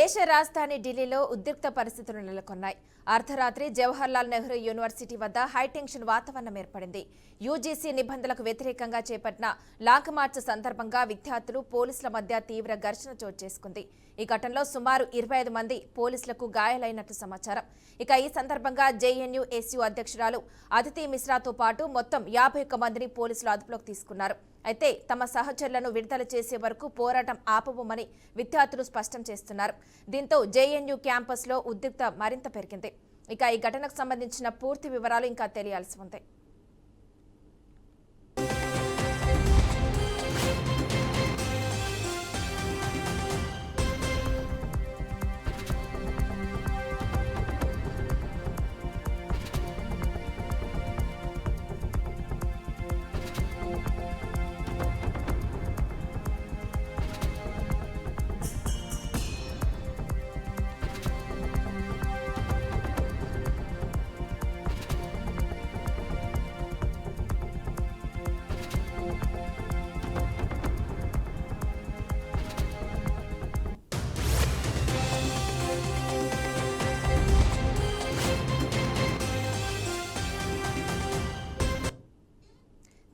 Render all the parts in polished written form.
దేశ రాజధాని ఢిల్లీలో ఉద్రిక్త పరిస్థితులు నెలకొన్నాయి. అర్ధరాత్రి జవహర్లాల్ నెహ్రూ యూనివర్సిటీ వద్ద హైటెన్షన్ వాతావరణం ఏర్పడింది. యూజీసీ నిబంధనలకు వ్యతిరేకంగా చేపట్టిన లాంగ్ మార్చ్ సందర్భంగా విద్యార్థులు పోలీసుల మధ్య తీవ్ర ఘర్షణ చోటు చేసుకుంది. ఈ ఘటనలో సుమారు 25 మంది పోలీసులకు గాయాలైనట్లు సమాచారం. ఇక ఈ సందర్భంగా జేఎన్యూ ఎస్యూ అధ్యక్షురాలు అదితి మిశ్రాతో పాటు మొత్తం 51 మందిని పోలీసులు అదుపులోకి తీసుకున్నారు. అయితే తమ సహచరులను విడుదల చేసే వరకు పోరాటం ఆపబోమని విద్యార్థులు స్పష్టం చేస్తున్నారు. దీంతో జేఎన్యూ క్యాంపస్లో ఉద్రిక్తత మరింత పెరిగింది. ఇక ఈ ఘటనకు సంబంధించిన పూర్తి వివరాలు ఇంకా తెలియాల్సి ఉంది.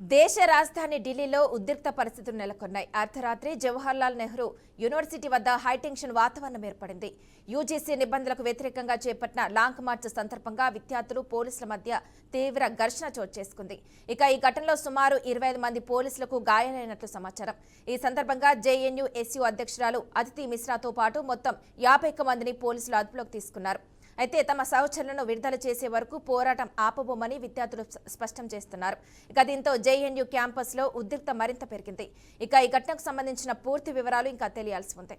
దేశ రాజధాని ఢిల్లీలో ఉద్రిక్త పరిస్థితులు నెలకొన్నాయి. అర్ధరాత్రి జవహర్లాల్ నెహ్రూ యూనివర్సిటీ వద్ద హైటెన్షన్ వాతావరణం ఏర్పడింది. యూజీసీ నిబంధనలకు వ్యతిరేకంగా చేపట్టిన లాంగ్ మార్చ్ సందర్భంగా విద్యార్థులు పోలీసుల మధ్య తీవ్ర ఘర్షణ చోటు చేసుకుంది. ఇక ఈ ఘటనలో సుమారు 25 మంది పోలీసులకు గాయాలైనట్లు సమాచారం. ఈ సందర్భంగా జేఎన్యూ ఎస్యూ అధ్యక్షురాలు అదితి మిశ్రాతో పాటు మొత్తం 51 మందిని పోలీసులు అదుపులోకి తీసుకున్నారు. అయితే తమ సహచరులను విడుదల చేసే వరకు పోరాటం ఆపబోమని విద్యార్థులు స్పష్టం చేస్తున్నారు. ఇక దీంతో జేఎన్యూ క్యాంపస్లో ఉద్రిక్తత మరింత పెరిగింది. ఇక ఈ ఘటనకు సంబంధించిన పూర్తి వివరాలు ఇంకా తెలియాల్సి ఉంది.